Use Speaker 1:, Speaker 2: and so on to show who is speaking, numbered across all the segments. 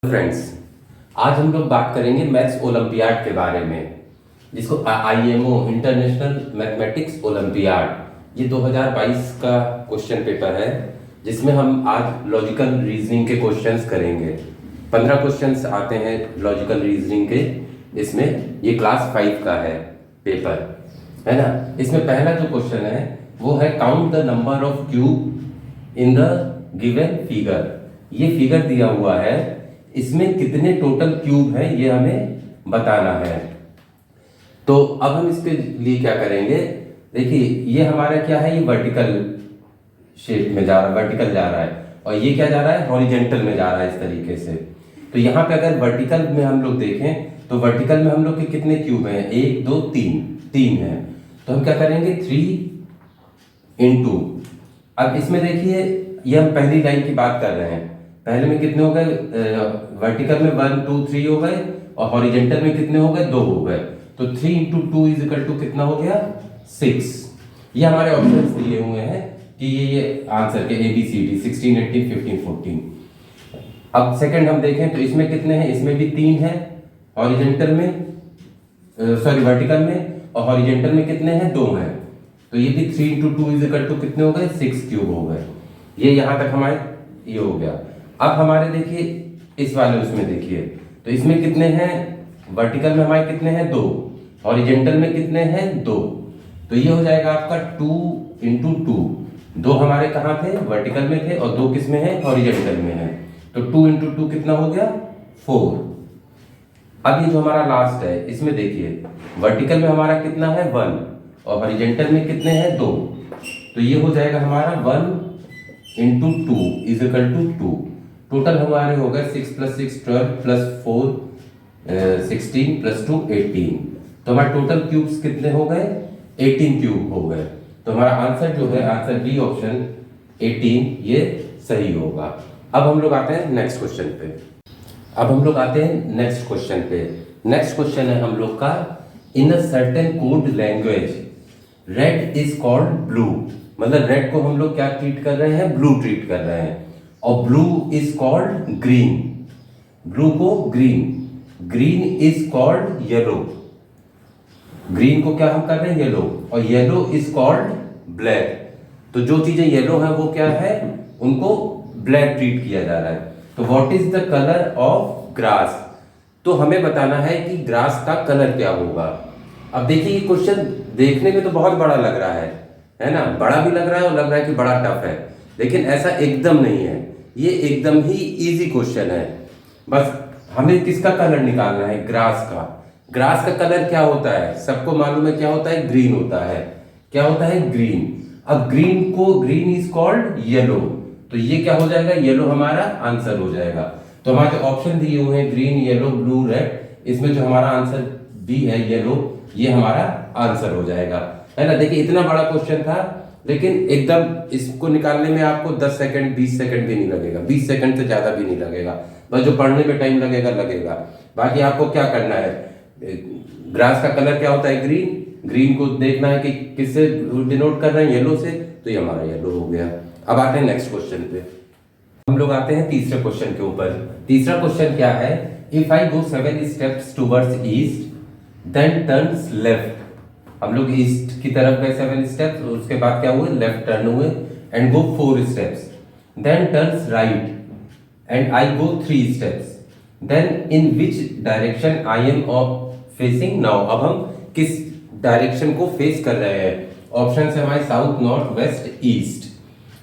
Speaker 1: Friends, आज हम लोग बात करेंगे मैथ्स ओलंपियाड के बारे में, जिसको आईएमओ इंटरनेशनल मैथमेटिक्स ओलंपियाड, ये 2022 का क्वेश्चन पेपर है, जिसमें हम आज लॉजिकल रीजनिंग के क्वेश्चंस करेंगे। 15 क्वेश्चंस आते हैं लॉजिकल रीजनिंग के। इसमें ये क्लास 5 का है पेपर, है ना। इसमें पहला जो क्वेश्चन है वो है count the number of cube in the given figure. ये फिगर दिया हुआ है, इसमें कितने टोटल क्यूब हैं ये हमें बताना है। तो अब हम इसके लिए क्या करेंगे, देखिए ये हमारा क्या है, ये वर्टिकल शेप में जा रहा है, वर्टिकल जा रहा है, और ये क्या जा रहा है, हॉरिजेंटल में जा रहा है इस तरीके से। तो यहाँ पे अगर वर्टिकल में हम लोग देखें तो वर्टिकल में हम लोग के कितने क्यूब हैं, 1 2 3 3 है। तो हम क्या करेंगे, 3 इंटू, अब इसमें देखिए ये हम पहली लाइन की बात कर रहे हैं। पहले में कितने हो गए, वर्टिकल में 1 2 3 हो गए, और हॉरिजेंटल में कितने हो गए, 2 हो गए। तो 3 इंटू 2 इज इक्वल टू कितना हो गया, 6। ये हमारे ऑप्शंस दिए हुए हैं कि ये आंसर के ABCD 16 18 15 14। अब सेकंड हम देखें तो इसमें कितने हैं, इसमें भी 3 है हॉरिजेंटल में, सॉरी वर्टिकल में, और हॉरिजेंटल में कितने हैं, 2 हैं। तो ये भी 3 इंटू 2 इज इक्वल टू कितने हो गए, 6 क्यूब हो गए। ये यहाँ तक हमारे ये हो गया। अब हमारे देखिए इस वाले उसमें देखिए, तो इसमें कितने हैं, वर्टिकल में हमारे कितने हैं, 2, हॉरिजेंटल में कितने हैं, 2। तो ये हो जाएगा आपका 2 इंटू 2। 2 हमारे कहाँ थे, वर्टिकल में थे, और 2 किस में है, हॉरिजेंटल में है। तो 2 इंटू 2 कितना हो गया, 4। अब ये जो हमारा लास्ट है इसमें देखिए वर्टिकल में हमारा कितना है, 1, और हॉरिजेंटल में कितने हैं, 2। तो ये हो जाएगा हमारा 1 into 2 is equal to 2। Total हमारे हो गए 6 + 6 12 + 4 16 + 2 18। तो हमारे टोटल क्यूब्स कितने हो गए, 18 क्यूब हो गए। तो हमारा आंसर जो है, आंसर बी ऑप्शन 18 ये सही होगा। अब हम लोग आते हैं नेक्स्ट क्वेश्चन पे। नेक्स्ट क्वेश्चन है हम लोग का, in a certain code language red is called blue. मतलब रेड को हम लोग क्या ट्रीट कर रहे हैं, ब्लू ट्रीट कर रहे हैं, और blue is called green. Blue को green, green is called yellow. Green को क्या हम कर रहे हैं, येलो, और येलो इज कॉल्ड ब्लैक। तो जो चीजें येलो है वो क्या है, उनको ब्लैक ट्रीट किया जा रहा है। तो what is the colour of grass. तो हमें बताना है कि ग्रास का कलर क्या होगा। अब देखिए ये क्वेश्चन देखने में तो बहुत बड़ा लग रहा है ना, बड़ा भी लग रहा है और लग रहा है कि बड़ा टफ है, लेकिन ऐसा एकदम नहीं है। ये एकदम ही इजी क्वेश्चन है। बस हमें किसका कलर निकालना है, ग्रास का। ग्रास का कलर क्या होता है, सबको मालूम है क्या होता है, ग्रीन होता है। क्या होता है, ग्रीन। अब ग्रीन को, ग्रीन इज कॉल्ड येलो, तो ये क्या हो जाएगा, येलो हमारा आंसर हो जाएगा। तो हमारे ऑप्शन दिए हुए हैं ग्रीन येलो ब्लू रेड, इसमें जो हमारा आंसर बी है येलो, ये हमारा आंसर हो जाएगा, है ना। देखिए इतना बड़ा क्वेश्चन था, लेकिन एकदम इसको निकालने में आपको 10 सेकंड 20 सेकंड भी नहीं लगेगा, 20 सेकंड से ज्यादा भी नहीं लगेगा। बस जो पढ़ने में टाइम लगेगा। बाकी आपको क्या करना है, ग्रास का कलर क्या होता है, ग्रीन। ग्रीन को देखना है कि किससे डिनोट कर रहे हैं, येलो से, तो ये हमारा येलो हो गया। अब आते हैं नेक्स्ट क्वेश्चन पे। हम लोग आते हैं तीसरे क्वेश्चन के ऊपर। तीसरा क्वेश्चन क्या है, if I go 7 steps towards east then turns left. हम लोग ईस्ट की तरफ गए 7 स्टेप्स, उसके बाद क्या हुए, लेफ्ट टर्न हुए, and go 4 steps, then turns right and I go 3 steps, then in which direction I am facing now. अब हम किस डायरेक्शन को फेस कर रहे हैं, ऑप्शन है हमारे साउथ नॉर्थ वेस्ट ईस्ट,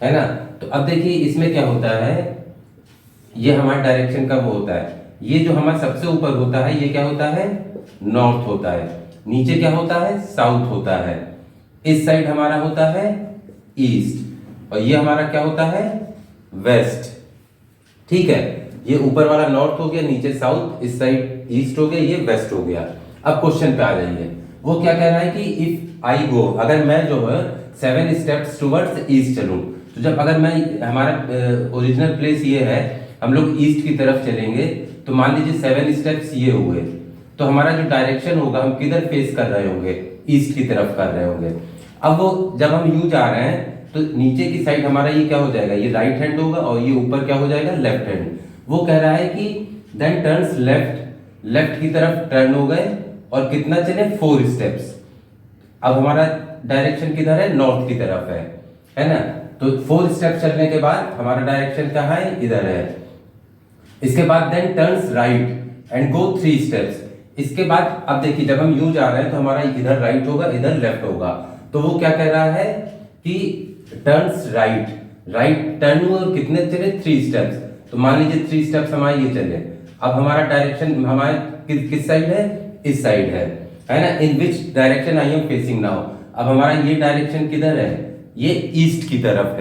Speaker 1: है ना। तो अब देखिए इसमें क्या होता है, ये हमारा डायरेक्शन का वो होता है, ये जो हमारा सबसे ऊपर होता है ये क्या होता है, नॉर्थ होता है, नीचे क्या होता है, साउथ होता है, इस साइड हमारा होता है ईस्ट, और ये हमारा क्या होता है, वेस्ट। ठीक है, ये ऊपर वाला नॉर्थ हो गया, नीचे साउथ, इस साइड ईस्ट हो गया, ये वेस्ट हो गया। अब क्वेश्चन पे आ जाइए, वो क्या कह रहा है कि इफ आई गो, अगर मैं जो है 7 स्टेप्स टुवर्ड्स ईस्ट चलूं, तो जब अगर मैं, हमारा ओरिजिनल प्लेस ये है, हम लोग ईस्ट की तरफ चलेंगे, तो मान लीजिए 7 स्टेप्स ये हुए, तो हमारा जो डायरेक्शन होगा, हम किधर फेस कर रहे होंगे, ईस्ट की तरफ कर रहे होंगे। अब वो जब हम यू जा रहे हैं तो नीचे की साइड हमारा ये क्या हो जाएगा, ये राइट हैंड होगा, और ये ऊपर क्या हो जाएगा, लेफ्ट हैंड। वो कह रहा है कि देन टर्न्स लेफ्ट, लेफ्ट की तरफ टर्न हो गए और कितना चले 4 स्टेप्स। अब हमारा डायरेक्शन किधर है, नॉर्थ की तरफ है ना। तो 4 स्टेप चलने के बाद हमारा डायरेक्शन कहाँ है, इधर है। इसके बाद then turns right and go 3 steps. इसके बाद अब देखिए जब हम यूं जा रहे हैं तो हमारा इधर राइट होगा, इधर लेफ्ट होगा। तो वो क्या कह रहा है कि टर्न्स राइट, राइट टर्न हुआ और कितने चले 3 स्टेप्स। तो मान लीजिए 3 स्टेप्स हमारे ये चले। अब हमारा डायरेक्शन हमारे किस साइड है, इस साइड है ना। In which direction I am facing now. अब हमारा ये डायरेक्शन किधर है, ये ईस्ट की तरफ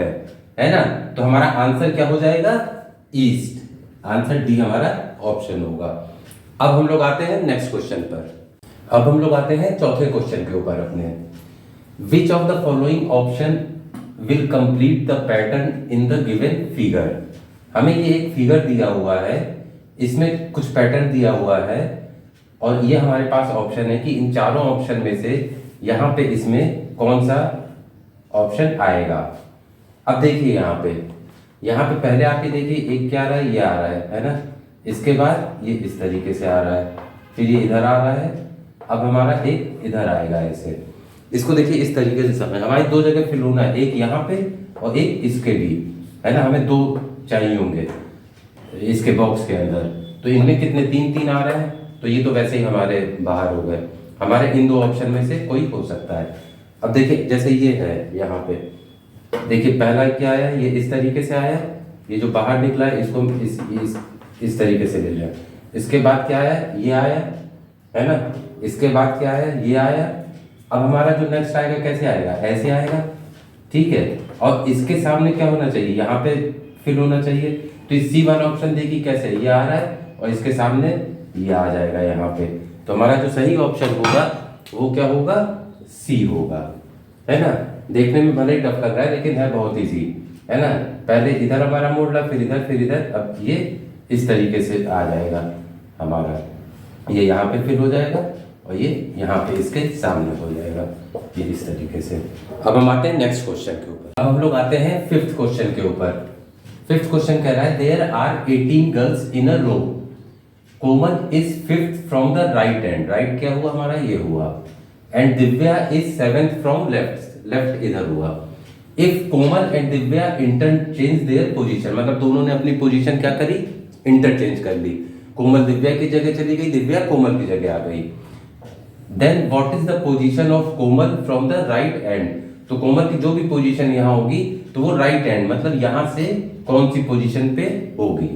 Speaker 1: है ना। तो हमारा आंसर क्या हो जाएगा, ईस्ट। आंसर डी हमारा ऑप्शन होगा। अब हम लोग आते हैं नेक्स्ट क्वेश्चन पर। अब हम लोग आते हैं चौथे क्वेश्चन के ऊपर अपने। Which of the following option will complete the pattern in the given figure. हमें ये एक फिगर दिया हुआ है, इसमें कुछ पैटर्न दिया हुआ है और ये हमारे पास ऑप्शन है कि इन चारों ऑप्शन में से यहाँ पे इसमें कौन सा ऑप्शन आएगा। अब देखिए यहाँ पे पहले आप ये देखिए एक क्या आ रहा है, ये आ रहा है ना। इसके बाद ये इस तरीके से आ रहा है, फिर ये इधर आ रहा है। अब हमारा एक इधर आएगा ऐसे। इसको देखिए इस तरीके से समझ, हमारी 2 जगह फिल होना है, एक यहाँ पे और एक इसके भी, है ना। हमें 2 चाहिए होंगे इसके बॉक्स के अंदर। तो इनमें कितने 3 आ रहे हैं, तो ये तो वैसे ही हमारे बाहर हो गए। हमारे इन 2 ऑप्शन में से कोई हो सकता है। अब देखिए जैसे ये है यहाँ पे, देखिए पहला क्या आया, ये इस तरीके से आया, ये जो बाहर निकला है इसको इस तरीके से ले लिया। इसके बाद क्या आया, ये आया, है ना। इसके बाद क्या आया, ये आया। अब हमारा जो नेक्स्ट आएगा कैसे आएगा, ऐसे आएगा, ठीक है। और इसके सामने क्या होना चाहिए, यहाँ पे फिल होना चाहिए। तो इस सी वाला ऑप्शन देखिए कैसे, ये आ रहा है और इसके सामने ये आ जाएगा यहाँ पे। तो हमारा जो सही ऑप्शन होगा वो क्या होगा, सी होगा, है ना। देखने में भले ही टफ लग रहा है लेकिन है बहुत इजी, है ना। पहले इधर हमारा मोड़ रहा, फिर इधर, अब ये इस तरीके से आ जाएगा हमारा, ये यहाँ पे फिल हो जाएगा और ये यहाँ पे इसके सामने हो जाएगा, ये इस तरीके से। अब हम आते हैं नेक्स्ट क्वेश्चन के ऊपर। अब हम लोग आते हैं 5th क्वेश्चन के ऊपर। 5th क्वेश्चन कह रहा है there are 18 girls in a row, Komal is 5th from the right hand. Right क्या हुआ हमारा, ये हुआ। And Divya is 7th from left, left इधर हुआ। If Komal and Divya interchange their position, मतलब दोनों ने अपनी पोजीशन क्या करी, इंटरचेंज कर ली। कोमल दिव्या की जगह चली गई, दिव्या कोमल की जगह आ गई। Then what is the position of Komal from the right end. तो कोमल की जो भी पोजीशन यहाँ होगी तो वो राइट एंड, मतलब यहाँ से कौन सी पोजीशन पे होगी।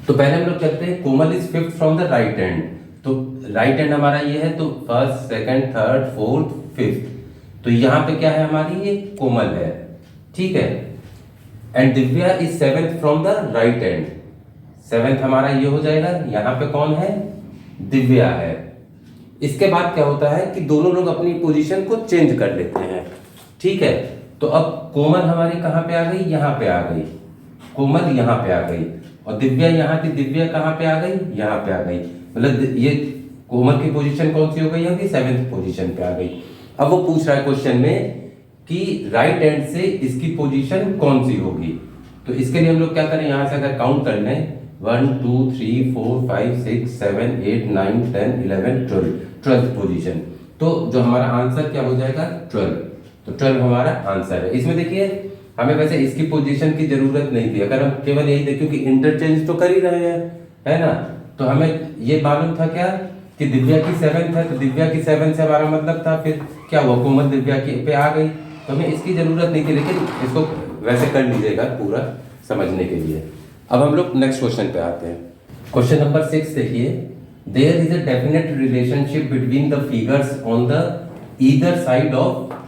Speaker 1: तो पहले हम लोग चलते हैं, Komal is 5th from the right end. तो राइट हैंड हमारा ये है, तो 1st, 2nd, 3rd, 4th, 5th। तो यहाँ पे क्या है हमारी, ये कोमल है, ठीक है। And Divya is 7th from the right hand. 7th हमारा ये हो जाएगा, यहाँ पे कौन है, दिव्या है। इसके बाद क्या होता है कि दोनों लोग अपनी पोजीशन को चेंज कर लेते हैं, ठीक है। तो अब कोमल हमारी कहाँ पे आ गई, यहाँ पे आ गई, कोमल यहाँ पे आ गई। और दिव्या यहाँ थी, दिव्या कहाँ पे आ गई, यहाँ पे आ गई। मतलब ये कोमल की पोजीशन कौन सी हो गई, यहाँ की 7th पोजीशन पे आ गई। अब वो पूछ रहा है क्वेश्चन में कि राइट हैंड से इसकी पोजीशन कौन सी होगी। तो इसके लिए हम लोग क्या करें, यहाँ से अगर काउंट कर लें 1 2 3 4 5 6 7 8 9 10 11 12, 12th पोजीशन। तो जो हमारा आंसर क्या हो जाएगा, 12। तो 12 हमारा आंसर है। इसमें देखिए हमें वैसे इसकी पोजीशन की जरूरत नहीं थी, अगर हम केवल यही देखें कि इंटरचेंज तो कर ही रहे हैं, है ना। तो हमें ये मालूम था क्या कि दिव्या की 7th है, तो दिव्या की 7th से हमारा मतलब था, फिर क्या हुआ, कोमल दिव्या की पे आ गई। तो हमें इसकी जरूरत नहीं थी, लेकिन इसको वैसे कर लीजिएगा पूरा समझने के लिए। अब हम लोग नेक्स्ट क्वेश्चन पे आते हैं। क्वेश्चन नंबर 6 देखिए, there is a definite relationship between the figures on the either side of,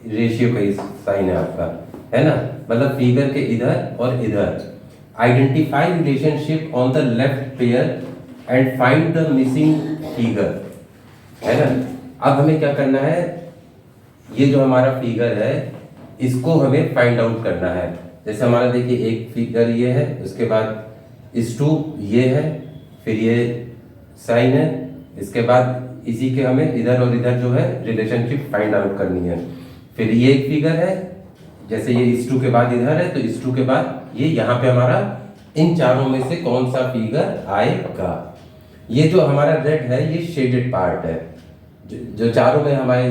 Speaker 1: ratio का साइन है आपका, है ना, मतलब फिगर के इधर और इधर। Identify relationship on the left pair and find the missing figure, है ना। अब हमें क्या करना है, ये जो हमारा फिगर है इसको हमें फाइंड आउट करना है। जैसे हमारा देखिए एक फिगर ये है, उसके बाद इस 2 ये है, फिर ये साइन है, इसके बाद इसी के हमें इधर और इधर जो है रिलेशनशिप फाइंड आउट करनी है। फिर ये एक फिगर है, जैसे ये इस 2 के बाद इधर है, तो इस 2 के बाद ये यहाँ पे हमारा इन चारों में से कौन सा फिगर आएगा। ये जो हमारा रेड है ये शेडेड पार्ट है, जो चारों में हमारे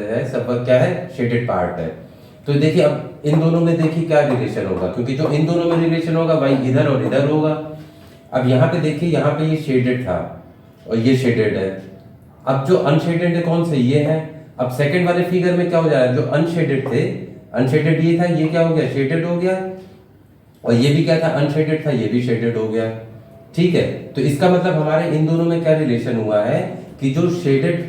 Speaker 1: है सब क्या है, शेडेड पार्ट है। तो देखिए अब इन दोनों में देखिए क्या रिलेशन होगा, क्योंकि जो इन दोनों में रिलेशन होगा भाई इधर और इधर होगा। अब यहाँ पे देखिए, यहाँ पे ये शेडेड था और ये शेडेड है। अब जो अनशेडेड है कौन से, ये है। अब सेकंड वाले फिगर में क्या हो जा रहा है, जो अनशेडेड थे, अनशेडेड ये था, ये क्या हो गया, शेडेड हो गया। और ये भी क्या था, अनशेडेड था, ये भी शेडेड हो गया। ठीक है, तो इसका मतलब हमारे इन दोनों में क्या रिलेशन हुआ है कि जो शेडेड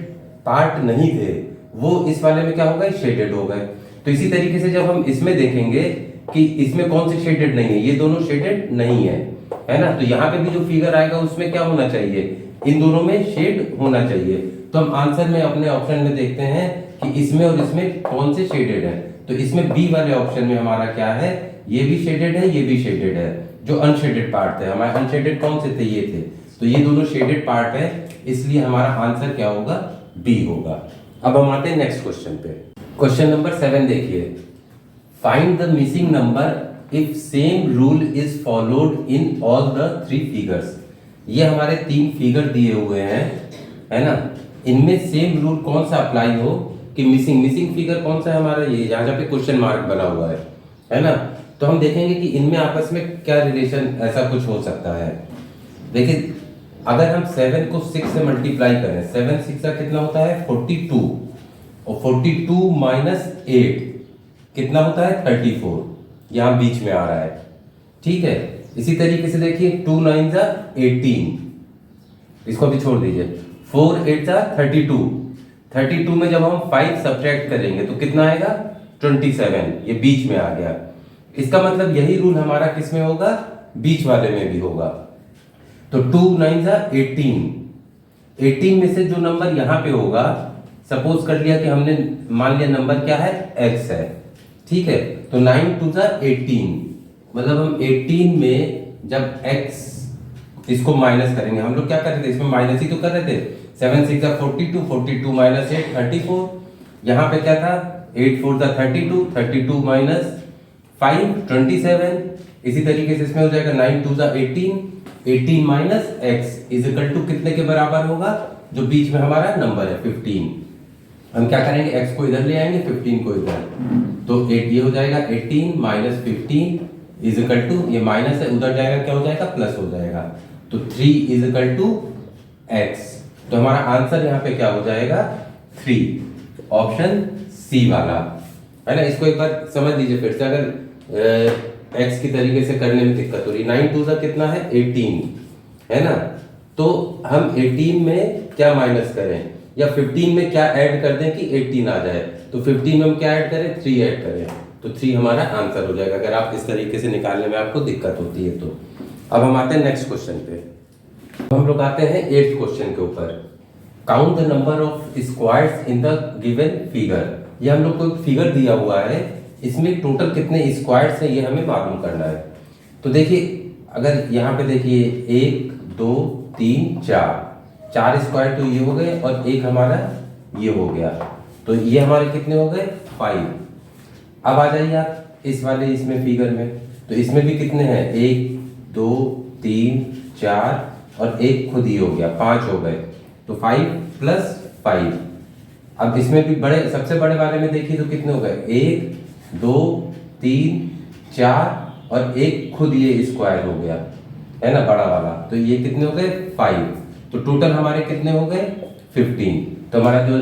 Speaker 1: पार्ट नहीं थे वो इस वाले में क्या हो गए, शेडेड हो गए। तो इसी तरीके से जब हम इसमें देखेंगे कि इसमें कौन से शेडेड नहीं है, ये दोनों शेडेड नहीं है ना, तो यहाँ पे भी जो फिगर आएगा उसमें क्या होना चाहिए, इन दोनों में शेड होना चाहिए। तो हम आंसर में अपने ऑप्शन में देखते हैं कि इसमें और इसमें कौन से शेडेड है। तो इसमें बी वाले ऑप्शन में हमारा क्या है, ये भी शेडेड है, ये भी शेडेड है। जो अनशेडेड पार्ट थे हमारे, अनशेडेड कौन से थे, ये थे। तो ये दोनों शेडेड पार्ट है, इसलिए हमारा आंसर क्या होगा, बी होगा। अब हम आते हैं नेक्स्ट क्वेश्चन पे। क्वेश्चन नंबर 7 देखिए, find the missing number if same rule is followed in all the 3 figures. ये हमारे 3 फिगर दिए हुए हैं, है ना, इनमें सेम रूल कौन सा अप्लाई हो कि मिसिंग फिगर कौन सा है हमारा, ये जहां पे क्वेश्चन मार्क बना हुआ है ना। तो हम देखेंगे कि इनमें आपस में क्या रिलेशन ऐसा कुछ हो सकता है। देखिए अगर हम 7 को 6 से मल्टीप्लाई करें, 7 6 का कितना होता है 42, और 42 माइनस 8 कितना होता है 34, यहाँ बीच में आ रहा है। ठीक है, इसी तरीके से देखिए 2 9 जा 18, इसको भी छोड़ दीजिए, 4 8 जा 32, 32 में जब हम 5 सब्ट्रैक्ट करेंगे तो कितना आएगा 27, ये बीच में आ गया। इसका मतलब यही रूल हमारा किस में होगा, बीच वाले में भी होगा। तो 2 9 जा 18, 18 में से जो नंबर यहाँ पे होगा, सपोज कर लिया कि हमने मान लिया नंबर क्या है, x है। ठीक है, तो 9 2 जा 18, मतलब हम 18 में जब x इसको माइनस करेंगे, हम लोग क्या कर रहे थे, इसमें माइनस ही तो कर रहे थे। 7 6 जा 42, 42 माइनस 8 34, यहाँ पे क्या था 8 4 जा 32, 32 माइनस 5 27। इसी तरीके से इसमें हो जाएगा 9 2 जा 18, 18 minus x is equal to कितने के बराबर होगा, जो बीच में हमारा नंबर है 15। हम क्या करेंगे, x को इधर ले आएंगे, 15 को इधर, तो 8 ये हो जाएगा 18 माइनस 15 इज इक्वल टू, ये माइनस है उधर जाएगा क्या हो जाएगा, प्लस हो जाएगा, तो 3 इज इक्वल टू x। तो हमारा आंसर यहाँ पे क्या हो जाएगा 3, ऑप्शन सी वाला, है ना। इसको एक बार समझ लीजिए फिर से, अगर x की तरीके से करने में दिक्कत हो रही, 9 2 का कितना है 18, है ना, तो हम 18 में क्या माइनस करें या 15 में क्या ऐड कर दें कि 18 आ जाए, तो 15 में हम क्या ऐड करें, 3 ऐड करें, तो 3 हमारा आंसर हो जाएगा, अगर आप इस तरीके से निकालने में आपको दिक्कत होती है तो। अब हम आते हैं नेक्स्ट क्वेश्चन पे। हम लोग आते हैं 8th क्वेश्चन के ऊपर, count the number of squares in the given figure. ये हम लोग को एक फिगर दिया हुआ है, इसमें टोटल कितने स्क्वायर्स हैं ये हमें मालूम करना है। तो देखिए अगर यहाँ पे देखिए 1 2 3 4 स्क्वायर तो ये हो गए, और एक हमारा ये हो गया, तो ये हमारे कितने हो गए 5। अब आ जाइए आप इस वाले इसमें फिगर में, तो इसमें भी कितने हैं 1 2 3 4 और एक खुद ही हो गया, 5 हो गए, तो 5 प्लस 5। अब इसमें भी बड़े, सबसे बड़े वाले में देखिए तो कितने हो गए 1 2 3 4 और एक खुद ये स्क्वायर हो गया, है ना, बड़ा वाला, तो ये कितने हो गए 5। तो टोटल हमारे कितने हो गए 15। तो हमारा जो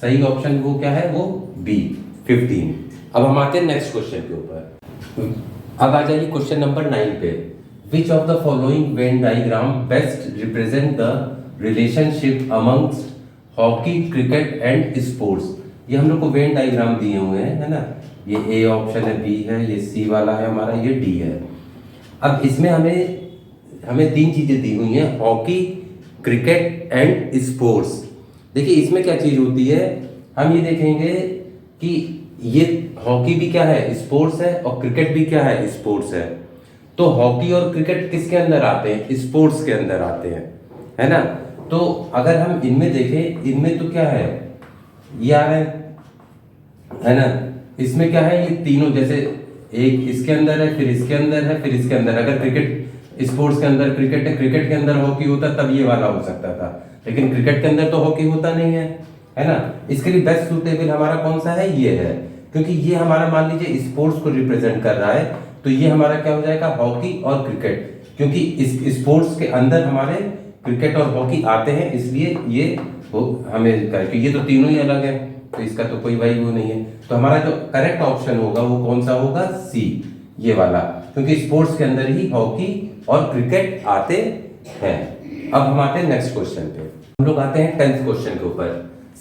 Speaker 1: सही ऑप्शन वो क्या है, वो बी 15। अब हम आते हैं नेक्स्ट क्वेश्चन के ऊपर। अब आ जाइए क्वेश्चन नंबर 9 पे, which of the following Venn diagram best represent the relationship amongst hockey cricket and sports. ये हम लोग को वेन डायग्राम दिए हुए हैं, है ना, ये ए ऑप्शन है, बी है, ये सी वाला है हमारा, ये डी है। अब इसमें हमें 3 चीजें दी हुई हैं, हॉकी क्रिकेट एंड स्पोर्ट्स। देखिए इसमें क्या चीज होती है, हम ये देखेंगे कि ये हॉकी भी क्या है, स्पोर्ट्स है, और क्रिकेट भी क्या है, स्पोर्ट्स है। तो हॉकी और क्रिकेट किसके अंदर आते हैं, स्पोर्ट्स के अंदर आते हैं, है ना। तो अगर हम इनमें देखें, इनमें तो क्या है, ये आ रहे हैं, है ना, इसमें क्या है, ये तीनों जैसे एक इसके अंदर है, फिर इसके अंदर है, फिर इसके अंदर। अगर क्रिकेट स्पोर्ट्स के अंदर क्रिकेट है, क्रिकेट के अंदर हॉकी होता तब ये वाला हो सकता था, लेकिन क्रिकेट के अंदर तो हॉकी होता नहीं है ना। इसके लिए बेस्ट सूटेबल हमारा कौन सा है, ये है, क्योंकि ये हमारा मान लीजिए स्पोर्ट्स को रिप्रेजेंट कर रहा है, तो ये हमारा क्या हो जाएगा, हॉकी और क्रिकेट, क्योंकि इस स्पोर्ट्स के अंदर हमारे क्रिकेट और हॉकी आते हैं, इसलिए ये हमें क्योंकि ये तो तीनों ही अलग है, तो इसका तो कोई भाई वो नहीं है। तो हमारा जो करेक्ट ऑप्शन होगा वो कौन सा होगा, सी, ये वाला, क्योंकि स्पोर्ट्स के अंदर ही हॉकी और क्रिकेट आते हैं। अब हम आते हैं नेक्स्ट क्वेश्चन पे। हम लोग आते हैं 10th क्वेश्चन के ऊपर।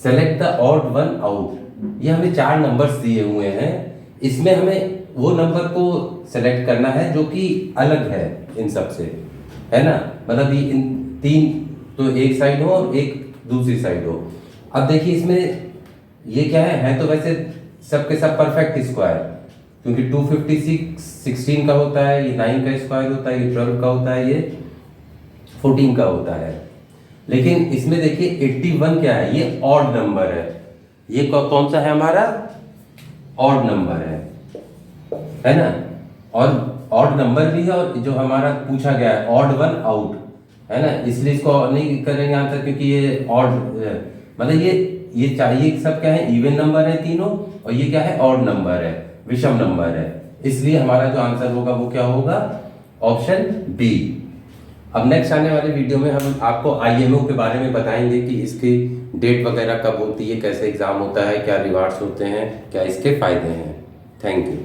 Speaker 1: Select the odd one out. ये हमें 4 नंबर्स दिए हुए हैं, इसमें हमें वो नंबर को सेलेक्ट करना है जो कि अलग है इन सब से, है ना। मतलब ये इन 3 तो एक साइड हो और एक दूसरी साइड हो। अब देखिए इसमें ये क्या है तो वैसे सबके सब परफेक्ट स्क्वायर, क्योंकि 256 16 का होता है, ये 9 का स्क्वायर होता है, ये 12 का होता है, ये 14 का होता है। लेकिन इसमें देखिए 81 क्या है, ये ऑड नंबर है। ये कौन सा है हमारा, ऑड नंबर है ना। और ऑड नंबर भी है, और जो हमारा पूछा गया है ऑड वन आउट, है ना, इसलिए इसको नहीं करेंगे आंसर, क्योंकि ये ऑड मतलब ये चाहिए सब क्या है, इवन नंबर है तीनों, और ये क्या है, ऑड नंबर है, विषम नंबर है, इसलिए हमारा जो आंसर होगा वो क्या होगा, ऑप्शन बी। अब नेक्स्ट आने वाले वीडियो में हम आपको आईएमओ के बारे में बताएंगे कि इसकी डेट वगैरह कब होती है, कैसे एग्जाम होता है, क्या रिवार्ड्स होते हैं, क्या इसके फायदे हैं। Thank you.